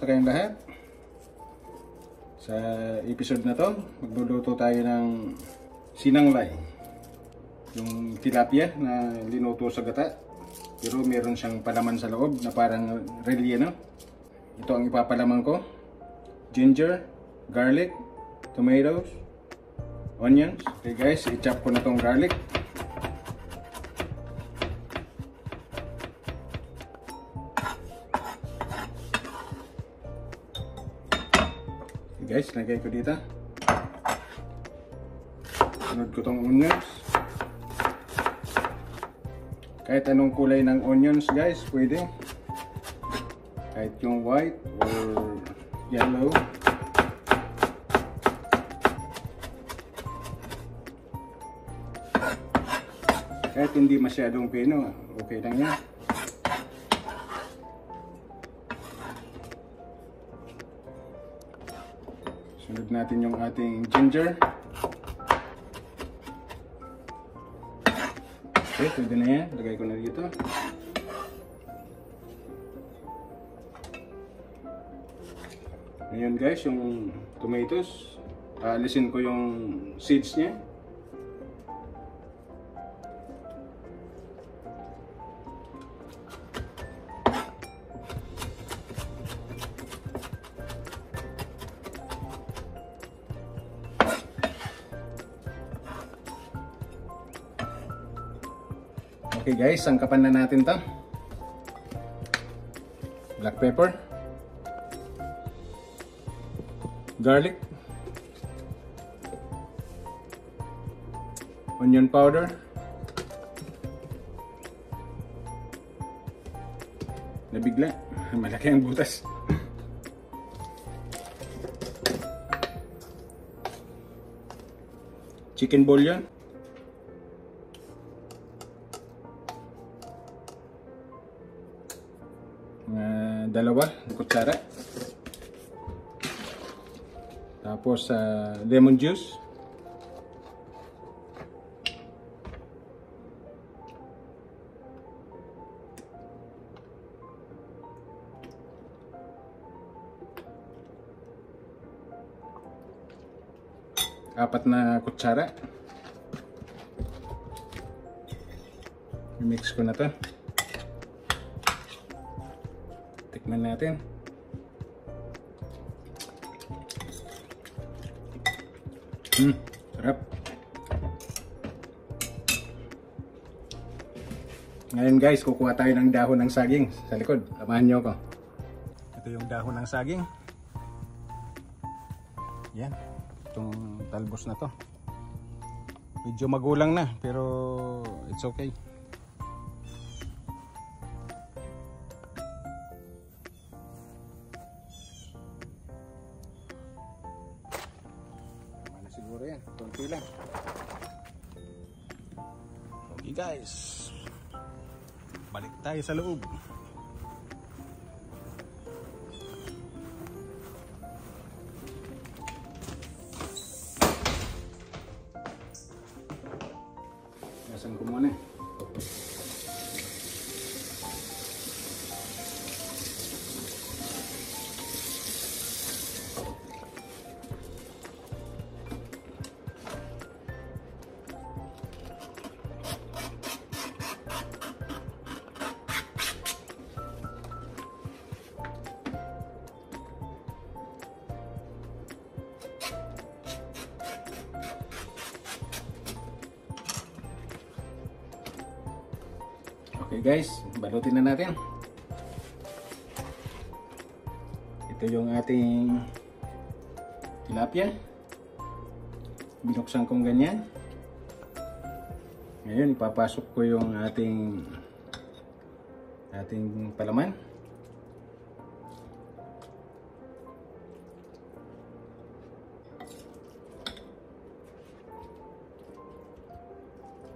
Kamusta kayong lahat? Sa episode na to, magluluto tayo ng sinanglay. Yung tilapia na linuto sa gata, pero meron siyang palaman sa loob na parang relleno. Ito ang ipapalaman ko: ginger, garlic, tomatoes, onions. Okay guys, i-chop ko na tong garlic. Guys, lagay ko dito. Sunod ko tong onions. Kahit anong kulay ng onions guys, pwede. Kahit yung white or yellow. Kahit hindi masyadong pino, okay lang yan. Sunod natin yung ating ginger. Okay, pwede na yan. Lagay ko na dito. Ngayon guys, yung tomatoes, aalisin ko yung seeds niya. Okay guys, sangkapan na natin to. Black pepper, garlic, onion powder, nabigla, malaki ang butas. Chicken bouillon, dalawa na kutsara. Tapos lemon juice. Apat na kutsara. I-mix ko na to. Tikman natin. Sarap. Ngayon guys, kukuha tayo ng dahon ng saging sa likod. Samahan nyo ako. Ito yung dahon ng saging. Yan. Itong talbos na to. Medyo magulang na, pero it's okay. Siguro yan, konti lang. Okay guys, balik tayo sa loob. Gasan ko muna. Okay guys, balutin na natin. Ito yung ating tilapia. Binuksan kong ganyan. Ngayon, ipapasok ko yung ating palaman.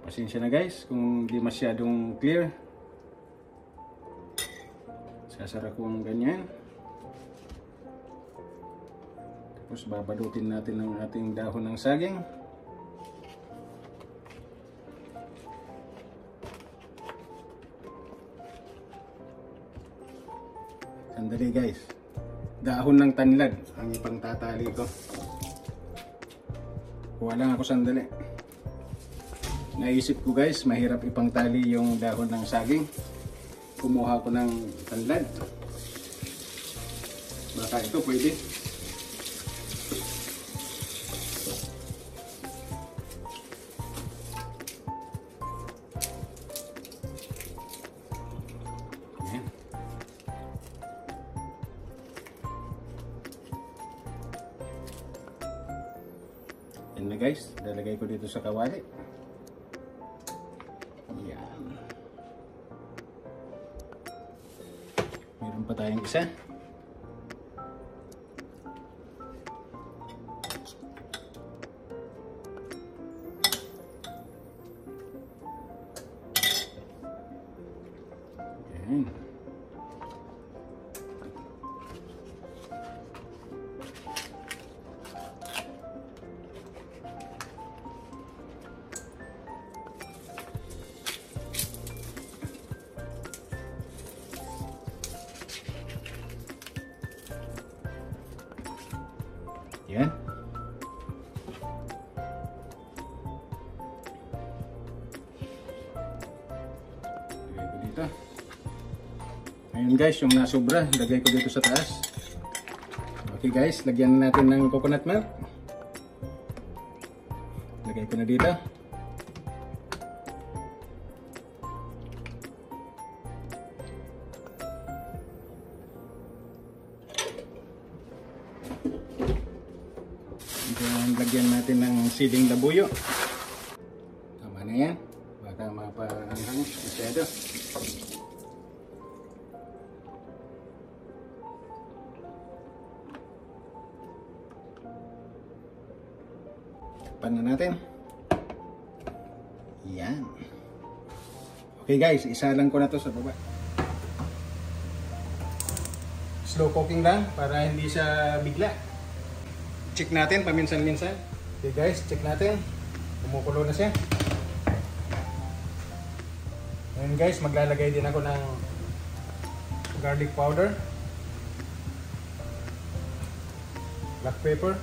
Pasensya na guys kung di masyadong clear. Sasara kong ganyan. Tapos babalutin natin ang ating dahon ng saging. Sandali guys. dahon ng tanlad ang ipang tatali ko. Kuha lang ako sandali. Naisip ko guys, mahirap ipang tali yung dahon ng saging. Kumuha ko ng tanlad. Baka ito pwede. Yan na guys, lalagay ko dito sa kawali. Yan. Meron pa tayong isa. Yan. Yan. Lagay ko dito. Ayun guys, yung nasobra, lagay ko dito sa taas. Okay guys, lagyan natin ng coconut milk. Lagay ko na dito. Lagyan natin ng siling labuyo. Tama na yan. Baka mapaanghang masyado. Takpan na natin. Yan. Okay guys, isa lang ko na to sa baba. Slow cooking lang para hindi siya bigla. Check natin paminsan-minsan. Okay guys, check natin. Kumukulo na siya. Ngayon guys, maglalagay din ako ng garlic powder, black pepper,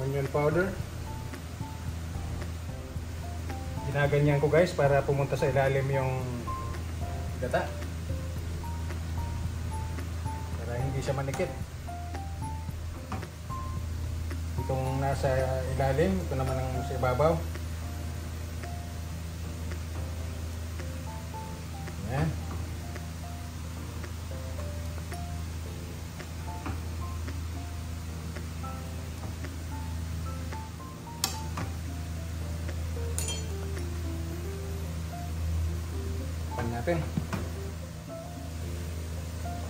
onion powder. Ginaganyan ko guys para pumunta sa ilalim yung gata. Hindi siya manikit. Itong nasa ilalim, ito naman ang sa ibabaw. Ayan. Pan natin.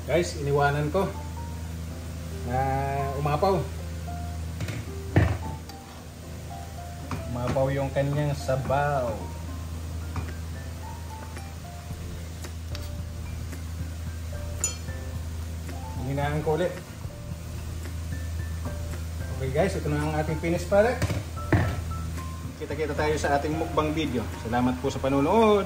Guys, iniwanan ko na umapaw. Umapaw yung kanyang sabaw. Hinaan ko ulit. Okay guys, ito na ang ating finished product. Kita-kita tayo sa ating mukbang video. Salamat po sa panonood.